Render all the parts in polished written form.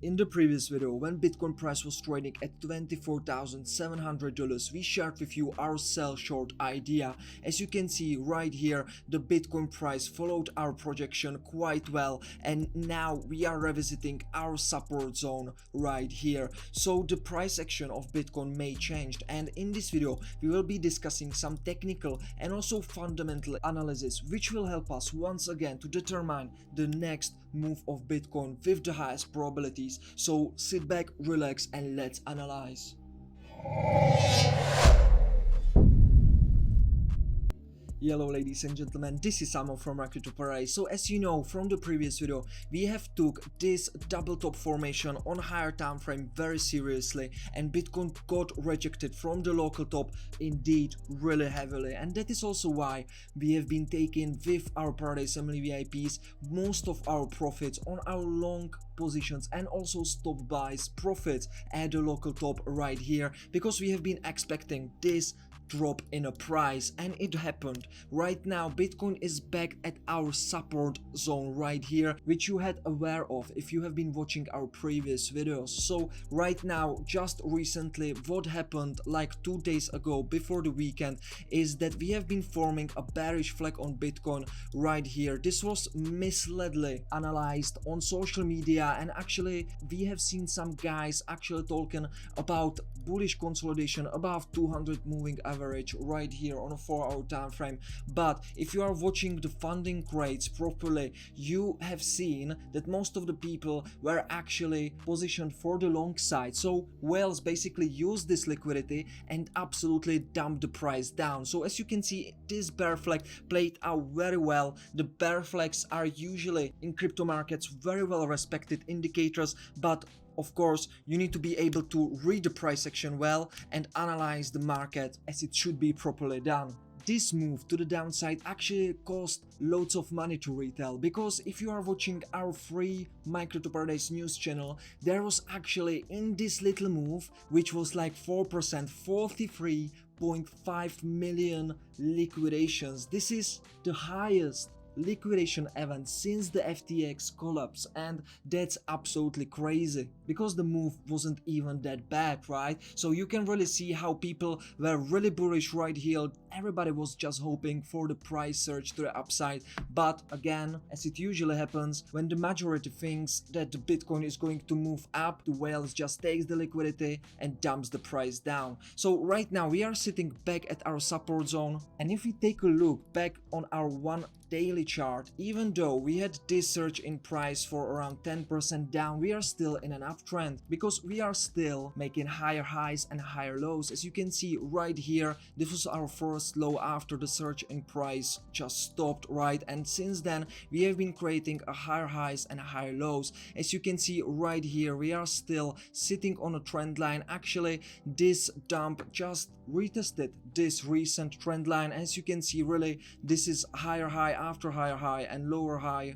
In the previous video, when Bitcoin price was trading at $24,700, we shared with you our sell short idea. As you can see right here, the Bitcoin price followed our projection quite well, and now we are revisiting our support zone right here. So the price action of Bitcoin may change, and in this video we will be discussing some technical and also fundamental analysis which will help us once again to determine the next move of Bitcoin with the highest probabilities. So sit back, relax, and let's analyze. Hello ladies and gentlemen, this is Simon from MyCryptoParadise. So as you know from the previous video, we have took this double top formation on higher time frame very seriously, and Bitcoin got rejected from the local top indeed really heavily, and that is also why we have been taking with our Paradise Family VIPs most of our profits on our long positions and also stop buys profits at the local top right here, because we have been expecting this drop in a price, and it happened. Right now Bitcoin is back at our support zone right here, which you had aware of if you have been watching our previous videos. So right now, just recently, what happened like 2 days ago before the weekend is that we have been forming a bearish flag on Bitcoin right here. This was misleadingly analyzed on social media, and actually we have seen some guys actually talking about bullish consolidation above 200 moving average right here on a 4-hour time frame. But if you are watching the funding rates properly, you have seen that most of the people were actually positioned for the long side. So whales basically use this liquidity and absolutely dump the price down. So as you can see, this bear flag played out very well. The bear flags are usually in crypto markets very well respected indicators, but of course, you need to be able to read the price action well and analyze the market as it should be properly done. This move to the downside actually cost loads of money to retail, because if you are watching our free MyCryptoParadise news channel, there was actually in this little move, which was like 4%, 43.5 million liquidations. This is the highest liquidation event since the FTX collapse, and that's absolutely crazy because the move wasn't even that bad, right? So you can really see how people were really bullish right here. Everybody was just hoping for the price surge to the upside, but again, as it usually happens, when the majority thinks that the Bitcoin is going to move up, the whales just takes the liquidity and dumps the price down. So right now we are sitting back at our support zone, and if we take a look back on our one daily chart, even though we had this surge in price for around 10% down, we are still in an uptrend because we are still making higher highs and higher lows. As you can see right here, this was our first low after the surge in price just stopped, right? And since then we have been creating a higher highs and higher lows. As you can see right here, we are still sitting on a trend line. Actually, this dump just retested this recent trend line. As you can see, really this is higher high after higher high and lower high,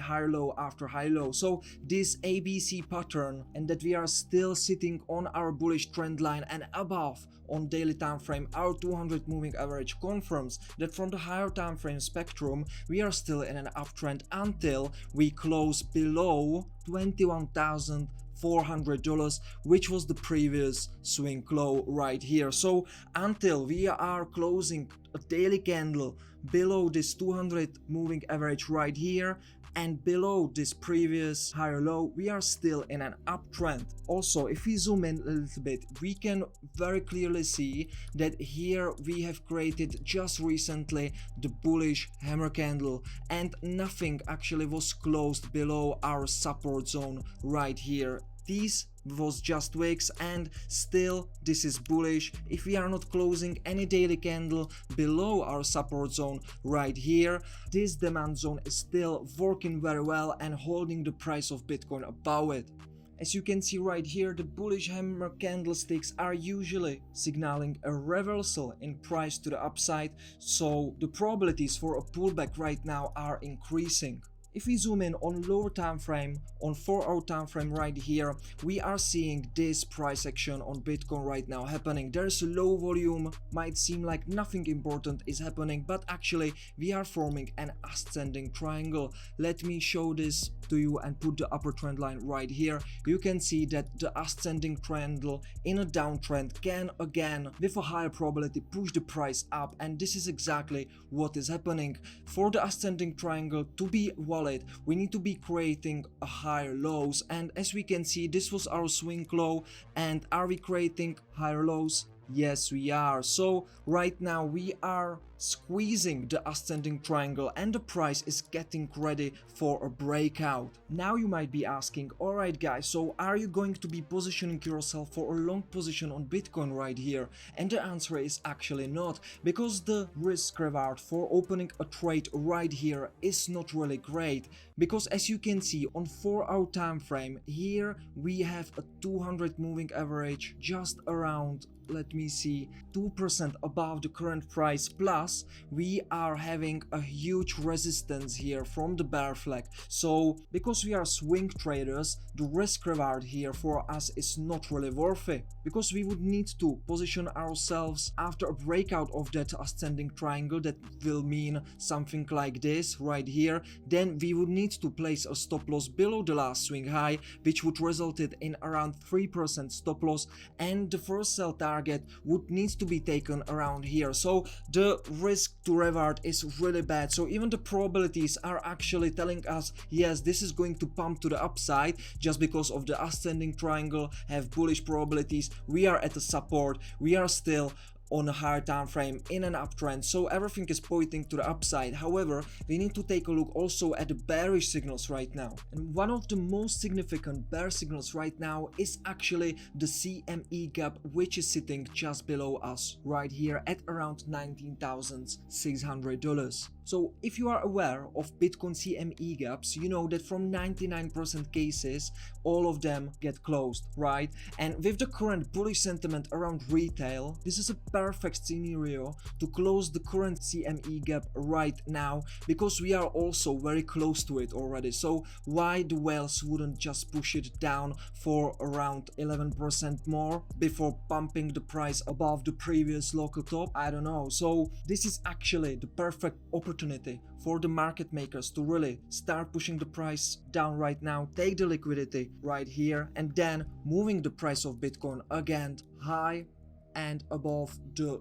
higher low after high low. So this ABC pattern, and that we are still sitting on our bullish trend line and above on daily time frame, our 200 moving average confirms that from the higher time frame spectrum we are still in an uptrend until we close below $21,400, which was the previous swing low right here. So until we are closing a daily candle below this 200 moving average right here and below this previous higher low, we are still in an uptrend. Also, if we zoom in a little bit, we can very clearly see that here we have created just recently the bullish hammer candle, and nothing actually was closed below our support zone right here. This was just wicks, and still this is bullish. If we are not closing any daily candle below our support zone right here, this demand zone is still working very well and holding the price of Bitcoin above it. As you can see right here, the bullish hammer candlesticks are usually signaling a reversal in price to the upside, so the probabilities for a pullback right now are increasing. If we zoom in on lower time frame, on 4-hour time frame right here, we are seeing this price action on Bitcoin right now happening. There's a low volume, might seem like nothing important is happening, but actually we are forming an ascending triangle. Let me show this to you and put the upper trend line right here. You can see that the ascending triangle in a downtrend can again with a higher probability push the price up, and this is exactly what is happening. For the ascending triangle to be valid, we need to be creating a higher lows, and as we can see, this was our swing low. And are we creating higher lows? Yes, we are. So right now we are squeezing the ascending triangle and the price is getting ready for a breakout. Now you might be asking, alright guys, so are you going to be positioning yourself for a long position on Bitcoin right here? And the answer is actually not, because the risk reward for opening a trade right here is not really great. Because as you can see on 4-hour time frame, here we have a 200 moving average just around, let me see, 2% above the current price, plus we are having a huge resistance here from the bear flag. So because we are swing traders, the risk reward here for us is not really worth it, because we would need to position ourselves after a breakout of that ascending triangle. That will mean something like this right here. Then we would need to place a stop loss below the last swing high, which would result in around 3% stop loss, and the first sell target would need to be taken around here. So the risk to reward is really bad. So even the probabilities are actually telling us, yes, this is going to pump to the upside just because of the ascending triangle have bullish probabilities. We are at a support, we are still on a higher time frame in an uptrend, so everything is pointing to the upside. However, we need to take a look also at the bearish signals right now, and one of the most significant bear signals right now is actually the CME gap, which is sitting just below us right here at around $19,600. So if you are aware of Bitcoin CME gaps, you know that from 99% cases all of them get closed, right? And with the current bullish sentiment around retail, this is a perfect scenario to close the current CME gap right now, because we are also very close to it already. So why the whales wouldn't just push it down for around 11% more before pumping the price above the previous local top? I don't know. So this is actually the perfect opportunity for the market makers to really start pushing the price down right now, take the liquidity right here, and then moving the price of Bitcoin again high and above the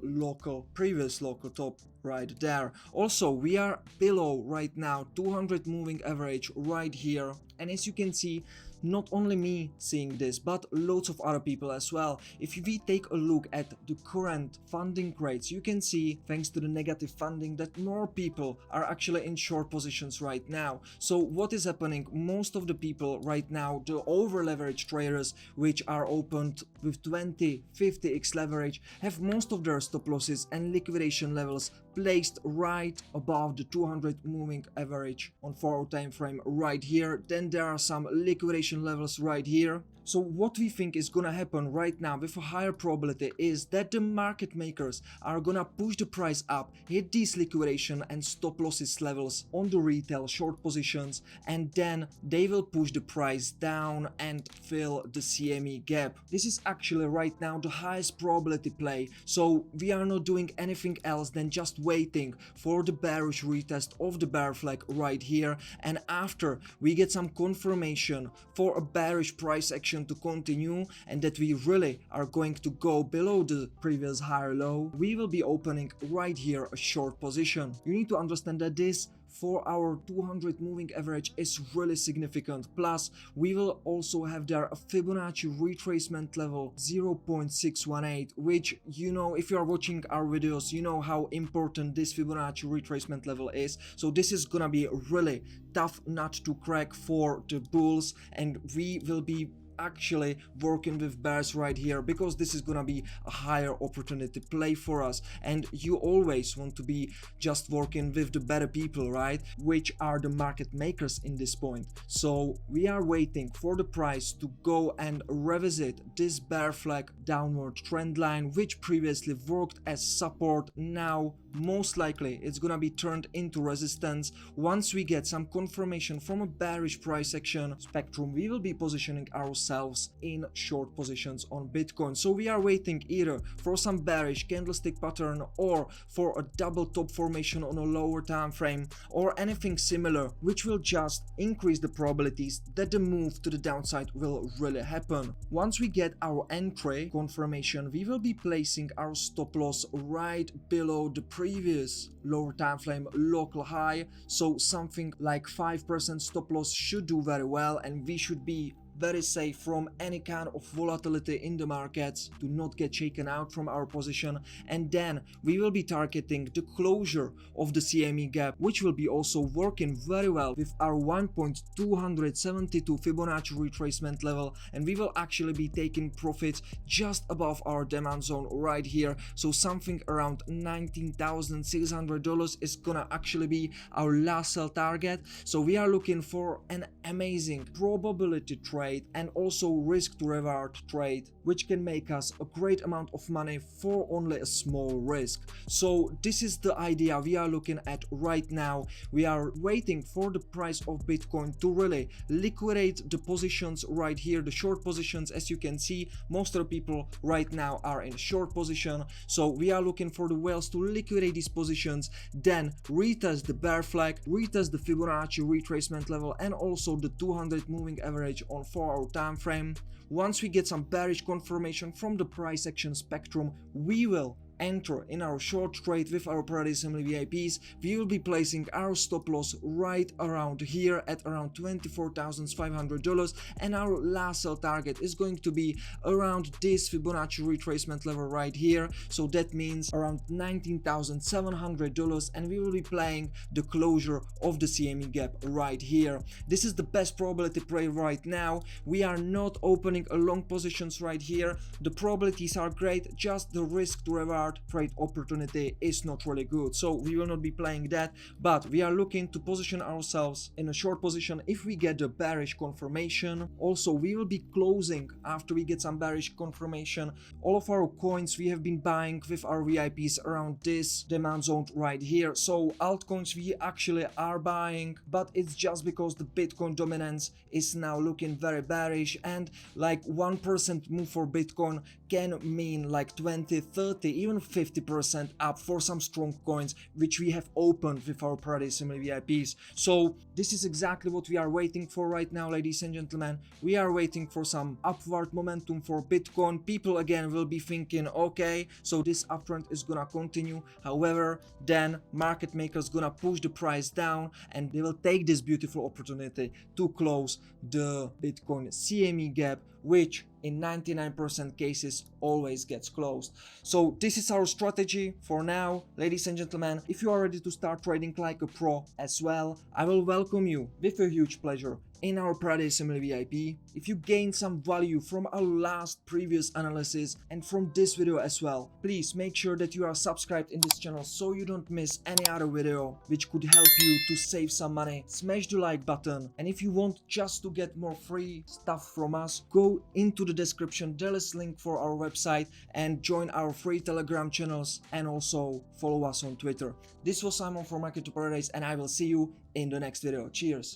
previous local top right there. Also, we are below right now 200 moving average right here, and as you can see, not only me seeing this, but loads of other people as well. If we take a look at the current funding rates, you can see, thanks to the negative funding, that more people are actually in short positions right now. So what is happening? Most of the people right now, the over leveraged traders, which are opened with 20, 50x leverage, have most of their stop losses and liquidation levels placed right above the 200 moving average on 4-hour time frame right here. Then there are some liquidation levels right here. So what we think is gonna happen right now with a higher probability is that the market makers are gonna push the price up, hit these liquidation and stop losses levels on the retail short positions, and then they will push the price down and fill the CME gap. This is actually right now the highest probability play, so we are not doing anything else than just waiting for the bearish retest of the bear flag right here, and after we get some confirmation for a bearish price action to continue and that we really are going to go below the previous higher low, we will be opening right here a short position. You need to understand that this for our 200 moving average is really significant. Plus we will also have there a Fibonacci retracement level 0.618, which, you know, if you are watching our videos, you know how important this Fibonacci retracement level is. So this is gonna be a really tough nut to crack for the bulls, and we will be actually working with bears right here, because this is gonna be a higher opportunity play for us, and you always want to be just working with the better people, right, which are the market makers in this point. So we are waiting for the price to go and revisit this bear flag downward trend line, which previously worked as support, now most likely it's gonna be turned into resistance. Once we get some confirmation from a bearish price action spectrum, we will be positioning ourselves in short positions on Bitcoin. So we are waiting either for some bearish candlestick pattern or for a double top formation on a lower time frame or anything similar, which will just increase the probabilities that the move to the downside will really happen. Once we get our entry confirmation, we will be placing our stop loss right below the previous lower time frame local high, so something like 5% stop loss should do very well, and we should be very safe from any kind of volatility in the markets to not get shaken out from our position. And then we will be targeting the closure of the CME gap, which will be also working very well with our 1.272 Fibonacci retracement level, and we will actually be taking profits just above our demand zone right here. So something around $19,600 is gonna actually be our last sell target. So we are looking for an amazing probability trade and also risk to reward trade, which can make us a great amount of money for only a small risk. So this is the idea we are looking at right now. We are waiting for the price of Bitcoin to really liquidate the positions right here, the short positions. As you can see, most of the people right now are in short position, so we are looking for the whales to liquidate these positions, then retest the bear flag, retest the Fibonacci retracement level, and also the 200 moving average on 4-hour time frame. Once we get some bearish confirmation from the price action spectrum, we will enter in our short trade with our Paradise Family VIPs. We will be placing our stop loss right around here at around $24,500, and our last sell target is going to be around this Fibonacci retracement level right here. So that means around $19,700, and we will be playing the closure of the CME gap right here. This is the best probability play right now. We are not opening a long positions right here. The probabilities are great, just the risk to reward trade opportunity is not really good, so we will not be playing that. But we are looking to position ourselves in a short position if we get the bearish confirmation. Also, we will be closing after we get some bearish confirmation all of our coins we have been buying with our VIPs around this demand zone right here. So altcoins we actually are buying, but it's just because the Bitcoin dominance is now looking very bearish, and like 1% move for Bitcoin can mean like 20, 30, even 50% up for some strong coins which we have opened with our Paradise Family VIPs. So this is exactly what we are waiting for right now, ladies and gentlemen. We are waiting for some upward momentum for Bitcoin. People again will be thinking, okay, so this uptrend is gonna continue. However, then market makers gonna push the price down, and they will take this beautiful opportunity to close the Bitcoin CME gap, which in 99% cases always gets closed. So this is our strategy for now, ladies and gentlemen. If you are ready to start trading like a pro as well, I will welcome you with a huge pleasure in our Paradise Family VIP. If you gained some value from our last previous analysis and from this video as well, please make sure that you are subscribed in this channel so you don't miss any other video which could help you to save some money. Smash the like button, and if you want just to get more free stuff from us, go into the description. There is a link for our website, and join our free Telegram channels, and also follow us on Twitter. This was Simon from MyCryptoParadise, and I will see you in the next video. Cheers.